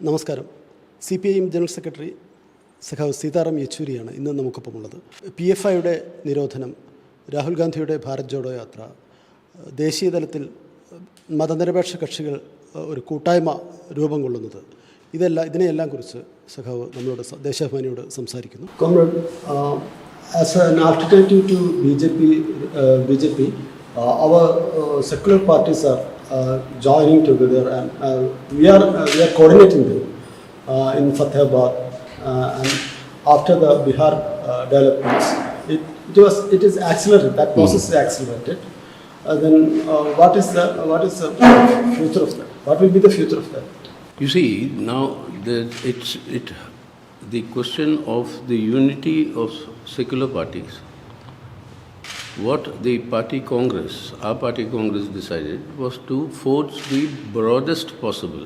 നമസ്കാരം. cpim general secretary സഖാവ് സീതാറാം ഇന്ന് നമുക്കൊപ്പമുള്ളത്. PFIയുടെ നിരോധനം, രാഹുൽ ഗാന്ധിയുടെ ഭാരത് ജോഡോ യാത്ര, ദേശീയ തലത്തിൽ മതനിരപേക്ഷ കക്ഷികൾ ഒരു കൂട്ടായ്മ രൂപം കൊള്ളുന്നത്, ഇതിനെയെല്ലാം കുറിച്ച് സഖാവ് നമ്മളോട് ദേശാഭിമാനിയോട് സംസാരിക്കുന്നു. Comrade, as an alternative to BJP, our secular parties are joining together, and we are coordinating them in Fatehabad, and after the Bihar developments, it is accelerated. That process is accelerated. Then what is the future of that? What will be the future of that? You see, now the question of the unity of secular parties. What the our party Congress decided was to forge the broadest possible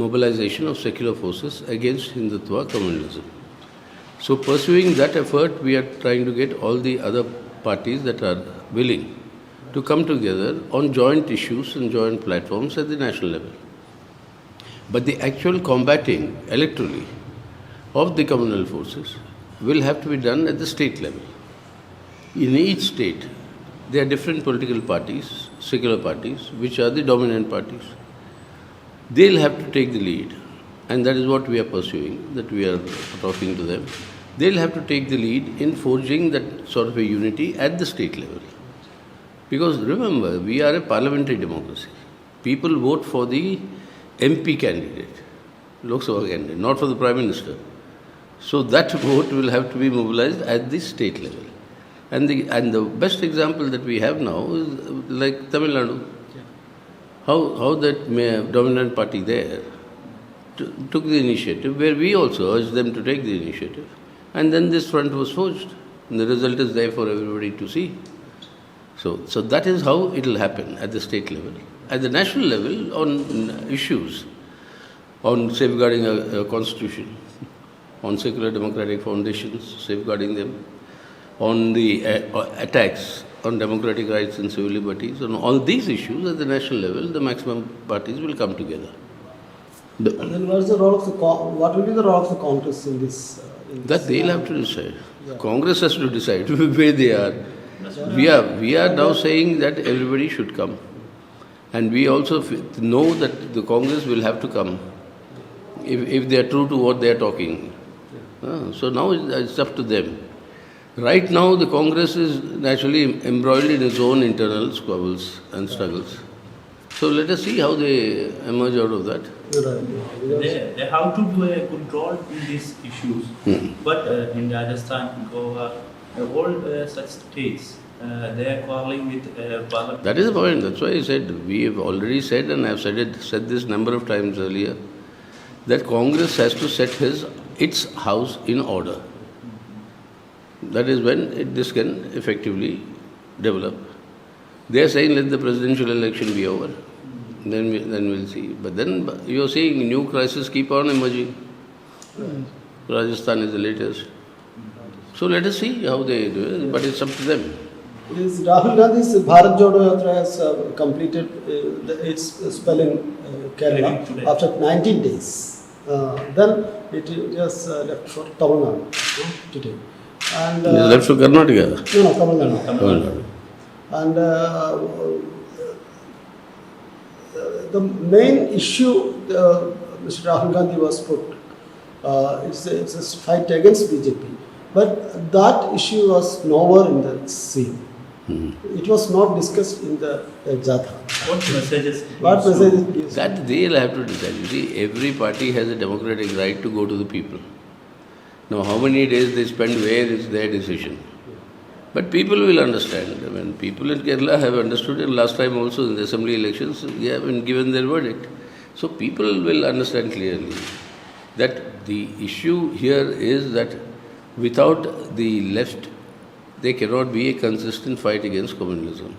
mobilization of secular forces against Hindutva communalism. So pursuing that effort, we are trying to get all the other parties that are willing to come together on joint issues and joint platforms at the national level. But the actual combating electorally of the communal forces will have to be done at the state level. In each state, there are different political parties, secular parties, which are the dominant parties. They'll have to take the lead, and that is what we are pursuing, that we are talking to them. They'll have to take the lead in forging that sort of a unity at the state level. Because remember, we are a parliamentary democracy. People vote for the MP candidate, Lok Sabha candidate, not for the Prime Minister. So that vote will have to be mobilized at the state level. And the best example that we have now is like Tamil Nadu. How that dominant party there took the initiative, where we also urged them to take the initiative. And then this front was forged. And the result is there for everybody to see. So that is how it will happen at the state level. At the national level, on issues, on safeguarding a constitution, on secular democratic foundations, safeguarding them, on the attacks on democratic rights and civil liberties, on all these issues at the national level, the maximum parties will come together. And then what will be the role of the Congress in this? That they'll have to decide. Yeah. Congress has to decide where they are. We are now saying that everybody should come. And we also know that the Congress will have to come if they are true to what they are talking. So now it's up to them. Right now, the Congress is naturally embroiled in its own internal squabbles and struggles. So let us see how they emerge out of that. They have to do a good role in these issues. But in Rajasthan, Goa, all such states, they are quarreling with Parliament. That is the point. That's why I said, we have already said, and I have said this number of times earlier, that Congress has to set its house in order. That is when this can effectively develop. They are saying let the presidential election be over. Then we'll see. But then you are seeing new crises keep on emerging. Rajasthan is the latest. So let us see how they do it. But it's up to them. Rahul Gandhi's Bharat Jodo Yatra has completed its spell in Kerala after 19 days. Then it just left for Tamil Nadu today. And left for Karnataka? No, Tamil Nadu. And the main issue Mr. Rahul Gandhi was put, it's a fight against BJP. But that issue was nowhere in the scene. It was not discussed in the Jatha. What messages? That they'll have to decide. You see, every party has a democratic right to go to the people. Now, how many days they spend where is their decision. But people will understand. I mean, people in Kerala have understood it last time also in the assembly elections. They have been given their verdict. So people will understand clearly that the issue here is that without the left, there cannot be a consistent fight against communalism.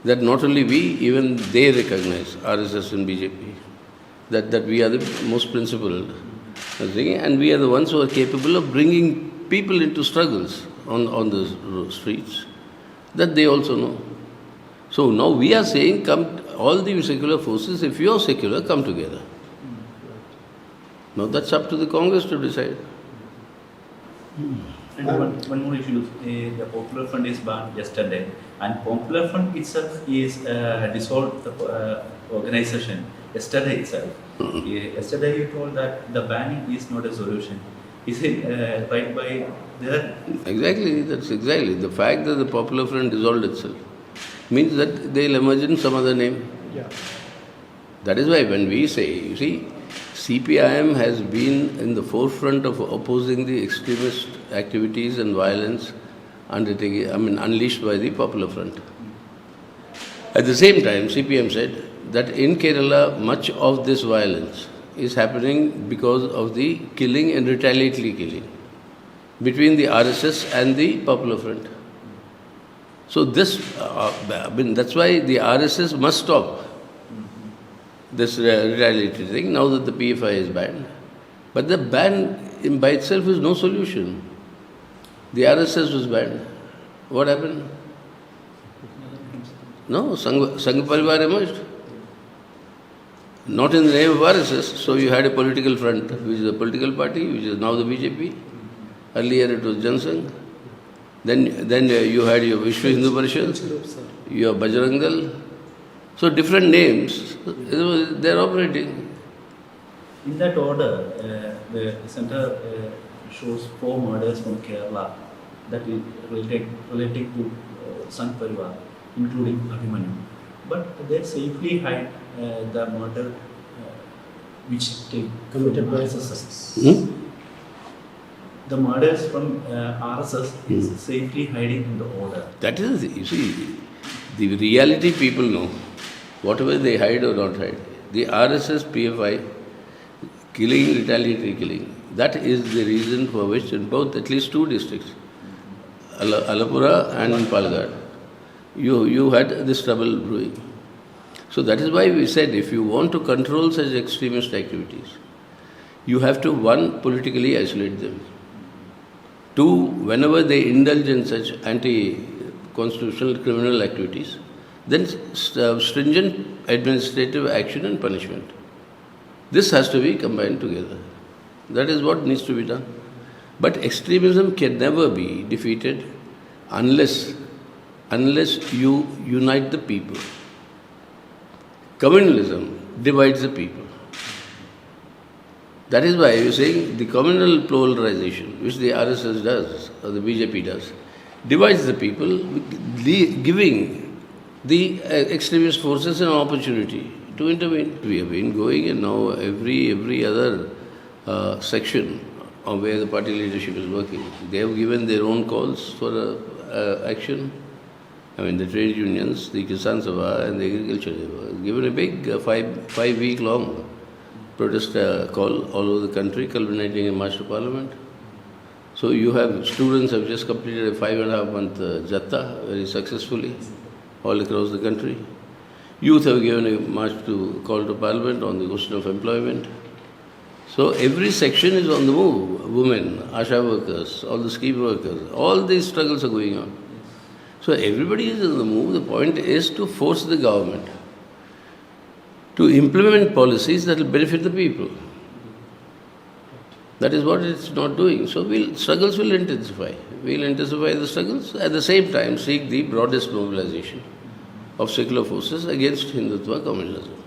That not only we, even they recognize, RSS and BJP, that we are the most principled. And we are the ones who are capable of bringing people into struggles on the streets, that they also know. So now we are saying, come, all the secular forces, if you are secular, come together. Now that's up to the Congress to decide. And one more issue, the Popular Front is banned yesterday, and Popular Front itself is dissolved the organization yesterday itself. Yesterday you told that the banning is not a solution. Is it right by there? Exactly, that's exactly. The fact that the Popular Front dissolved itself means that they'll emerge in some other name. Yeah. That is why when we say, you see, CPIM has been in the forefront of opposing the extremist activities and violence unleashed by the Popular Front. At the same time, CPM said that in Kerala, much of this violence is happening because of the killing and retaliatory killing between the RSS and the Popular Front. So this, that's why the RSS must stop this retaliatory thing, now that the PFI is banned. But the ban by itself is no solution. The RSS was banned. What happened? No, Sangha Parivar emerged. Not in the name of RSS, so you had a political front, which is a political party, which is now the BJP. Earlier it was Jansangh. Then you had your Vishwa Hindu Parishad, your Bajrang Dal. So different names, they are operating. In that order, the center shows 4 murders from Kerala that is related to Sangh Parivar, including Deshabhimani. But they safely hide the murder which take Committed by RSS. The murders from RSS is safely hiding in the order. That is, you see, the reality people know. Whatever they hide or not hide. The RSS PFI killing, retaliatory killing, that is the reason for which in both, at least 2 districts, Alappuzha and Palakkad, you had this trouble brewing. So that is why we said if you want to control such extremist activities, you have to, 1, politically isolate them. 2, whenever they indulge in such anti-constitutional criminal activities, then stringent administrative action and punishment. This has to be combined together. That is what needs to be done. But extremism can never be defeated unless you unite the people. Communalism divides the people. That is why you are saying the communal polarization, which the RSS does, or the BJP does, divides the people, giving the extremist forces an opportunity to intervene. We have been going, and now every other section of where the party leadership is working, they have given their own calls for action. I mean, the trade unions, the Kisan Sabha and the Agriculture Sabha have given a big 5-week-long protest call all over the country, culminating in March to Parliament. So you have students have just completed a 5.5-month jatta very successfully all across the country. Youth have given a march to call to Parliament on the question of employment. So every section is on the move. Women, ASHA workers, all the scheme workers, all these struggles are going on. So everybody is on the move. The point is to force the government to implement policies that will benefit the people. That is what it's not doing. So struggles will intensify. We'll intensify the struggles, at the same time seek the broadest mobilization of secular forces against Hindutva communalism.